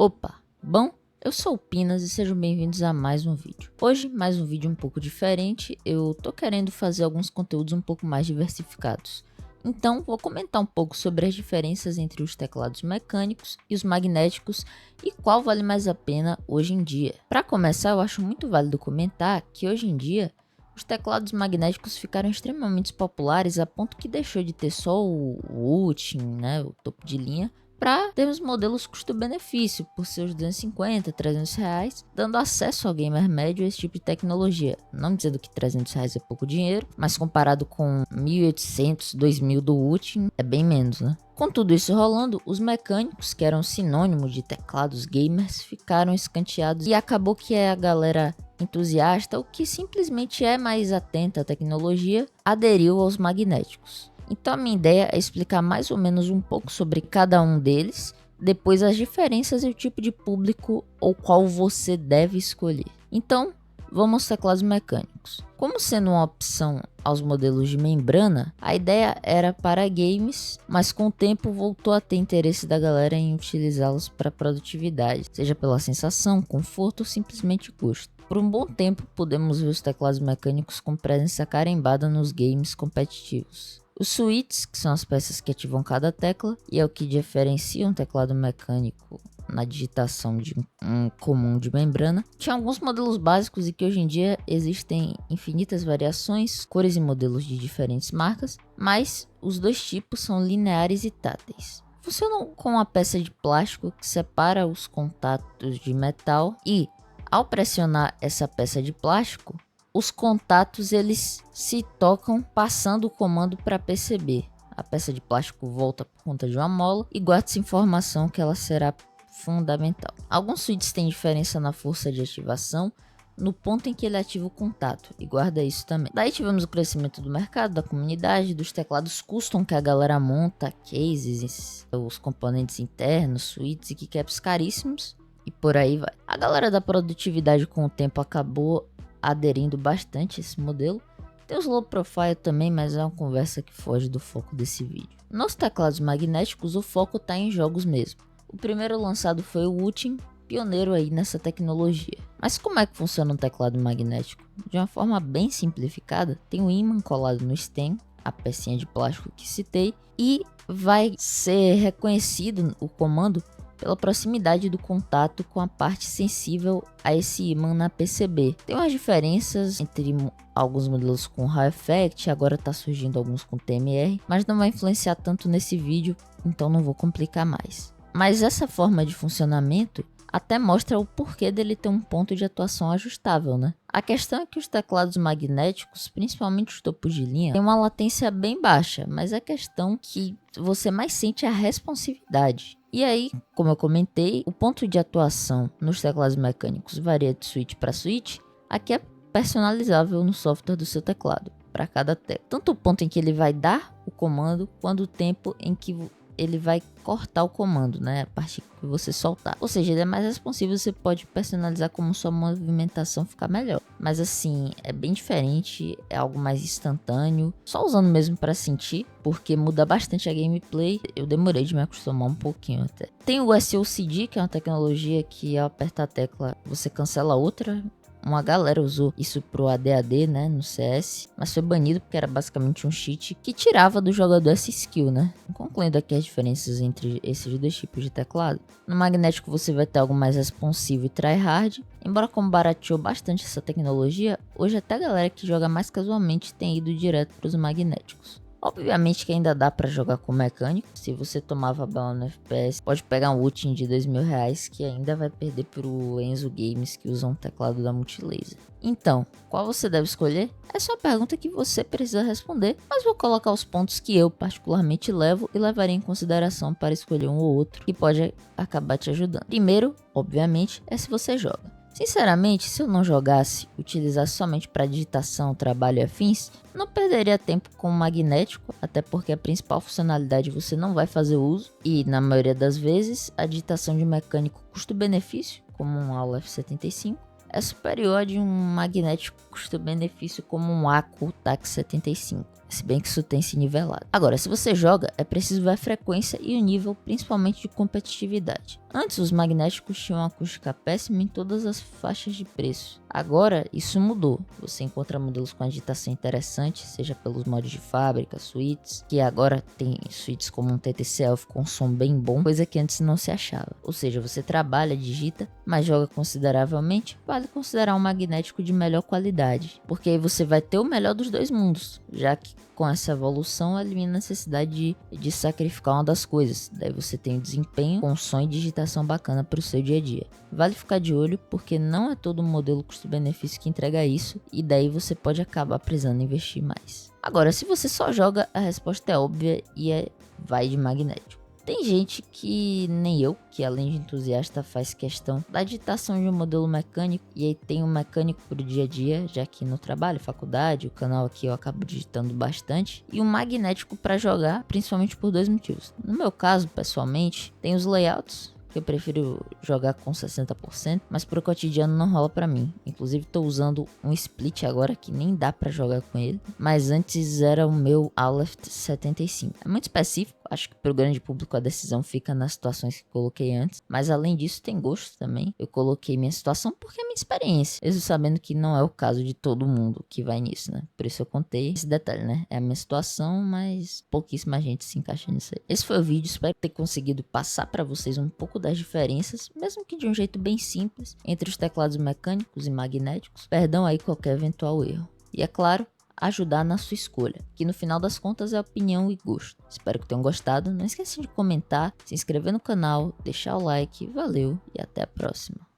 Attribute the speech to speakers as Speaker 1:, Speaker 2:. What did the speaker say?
Speaker 1: Opa, bom? Eu sou o Pinas e sejam bem-vindos a mais um vídeo. Hoje, mais um vídeo um pouco diferente, eu tô querendo fazer alguns conteúdos um pouco mais diversificados. Então, vou comentar um pouco sobre as diferenças entre os teclados mecânicos e os magnéticos e qual vale mais a pena hoje em dia. Para começar, eu acho muito válido comentar que hoje em dia, os teclados magnéticos ficaram extremamente populares a ponto que deixou de ter só o Ultim, né, o topo de linha, para termos modelos custo-benefício por seus 250, 300 reais, dando acesso ao gamer médio a esse tipo de tecnologia. Não dizendo que 300 reais é pouco dinheiro, mas comparado com 1.800, 2.000 do Ultim, é bem menos, né? Com tudo isso rolando, os mecânicos, que eram sinônimo de teclados gamers, ficaram escanteados e acabou que a galera entusiasta, ou que simplesmente é mais atenta à tecnologia, aderiu aos magnéticos. Então a minha ideia é explicar mais ou menos um pouco sobre cada um deles, depois as diferenças e o tipo de público ou qual você deve escolher. Então, vamos aos teclados mecânicos. Como sendo uma opção aos modelos de membrana, a ideia era para games, mas com o tempo voltou a ter interesse da galera em utilizá-los para produtividade, seja pela sensação, conforto ou simplesmente custo. Por um bom tempo, podemos ver os teclados mecânicos com presença carimbada nos games competitivos. Os switches, que são as peças que ativam cada tecla, e é o que diferencia um teclado mecânico na digitação de um comum de membrana, tinha alguns modelos básicos e que hoje em dia existem infinitas variações, cores e modelos de diferentes marcas, mas os dois tipos são lineares e táteis. Funcionam com uma peça de plástico que separa os contatos de metal e, ao pressionar essa peça de plástico, os contatos eles se tocam passando o comando para PCB. A peça de plástico volta por conta de uma mola e guarda essa informação que ela será fundamental. Alguns switches têm diferença na força de ativação no ponto em que ele ativa o contato e guarda isso também. Daí tivemos o crescimento do mercado, da comunidade, dos teclados custom que a galera monta, cases, os componentes internos, switches e keycaps caríssimos e por aí vai. A galera da produtividade com o tempo acabou aderindo bastante a esse modelo. Tem os low profile também, mas é uma conversa que foge do foco desse vídeo. Nos teclados magnéticos, o foco está em jogos mesmo. O primeiro lançado foi o Ultim, pioneiro aí nessa tecnologia. Mas como é que funciona um teclado magnético? De uma forma bem simplificada, tem um ímã colado no stem, a pecinha de plástico que citei, e vai ser reconhecido o comando pela proximidade do contato com a parte sensível a esse ímã na PCB. Tem umas diferenças entre alguns modelos com Hall Effect, agora está surgindo alguns com TMR, mas não vai influenciar tanto nesse vídeo, então não vou complicar mais. Mas essa forma de funcionamento até mostra o porquê dele ter um ponto de atuação ajustável, né? A questão é que os teclados magnéticos, principalmente os topos de linha, têm uma latência bem baixa, mas a questão que você mais sente é a responsividade. E aí, como eu comentei, o ponto de atuação nos teclados mecânicos varia de switch para switch, aqui é personalizável no software do seu teclado, para cada tecla. Tanto o ponto em que ele vai dar o comando, quanto o tempo em que ele vai cortar o comando, né? A parte que você soltar. Ou seja, ele é mais responsivo, você pode personalizar como sua movimentação ficar melhor. Mas assim, é bem diferente, é algo mais instantâneo. Só usando mesmo para sentir, porque muda bastante a gameplay. Eu demorei de me acostumar um pouquinho até. Tem o SOCD, que é uma tecnologia que ao apertar a tecla você cancela outra. Uma galera usou isso pro ADAD, né, no CS, mas foi banido porque era basicamente um cheat que tirava do jogador essa skill, né. Concluindo aqui as diferenças entre esses dois tipos de teclado. No magnético você vai ter algo mais responsivo e tryhard. Embora como barateou bastante essa tecnologia, hoje até a galera que joga mais casualmente tem ido direto pros magnéticos. Obviamente que ainda dá pra jogar com mecânico. Se você tomava bala no FPS, pode pegar um Ultim de 2.000 reais que ainda vai perder pro Enzo Games, que usa um teclado da Multilaser. Então, qual você deve escolher? Essa é uma pergunta que você precisa responder, mas vou colocar os pontos que eu particularmente levo e levaria em consideração para escolher um ou outro que pode acabar te ajudando. Primeiro, obviamente, é se você joga. Sinceramente, se eu não jogasse, utilizasse somente para digitação, trabalho e afins, não perderia tempo com o magnético, até porque a principal funcionalidade você não vai fazer uso, e na maioria das vezes, a digitação de mecânico custo-benefício, como um Aula F75, é superior a de um magnético custo-benefício como um Accu TAC 75. se bem que isso tem se nivelado. Agora, se você joga, é preciso ver a frequência e o nível, principalmente de competitividade. Antes, os magnéticos tinham uma acústica péssima em todas as faixas de preço. Agora, isso mudou. Você encontra modelos com agitação interessante, seja pelos mods de fábrica, suítes, que agora tem suítes como um TTC Elf com som bem bom, coisa que antes não se achava. Ou seja, você trabalha, digita, mas joga consideravelmente, vale considerar um magnético de melhor qualidade, porque aí você vai ter o melhor dos dois mundos, já que com essa evolução elimina a necessidade de sacrificar uma das coisas. Daí você tem o desempenho com som e digitação bacana para o seu dia a dia. Vale ficar de olho porque não é todo modelo custo-benefício que entrega isso e daí você pode acabar precisando investir mais. Agora, se você só joga, a resposta é óbvia e vai de magnético. Tem gente que nem eu, que além de entusiasta faz questão da digitação de um modelo mecânico, e aí tem um mecânico pro dia a dia, já que no trabalho, faculdade, o canal aqui eu acabo digitando bastante, e um magnético para jogar, principalmente por dois motivos. No meu caso, pessoalmente, tem os layouts, que eu prefiro jogar com 60%, mas pro cotidiano não rola pra mim. Inclusive tô usando um split agora que nem dá pra jogar com ele, mas antes era o meu Aleph 75. É muito específico, acho que pro grande público a decisão fica nas situações que coloquei antes, mas além disso tem gosto também. Eu coloquei minha situação porque é minha experiência, mesmo sabendo que não é o caso de todo mundo que vai nisso, né? Por isso eu contei esse detalhe, né? É a minha situação, mas pouquíssima gente se encaixa nisso aí. Esse foi o vídeo, espero ter conseguido passar pra vocês um pouco das diferenças, mesmo que de um jeito bem simples, entre os teclados mecânicos e magnéticos. Perdão aí qualquer eventual erro. E é claro, ajudar na sua escolha, que no final das contas é opinião e gosto. Espero que tenham gostado, não esqueçam de comentar, se inscrever no canal, deixar o like, valeu e até a próxima.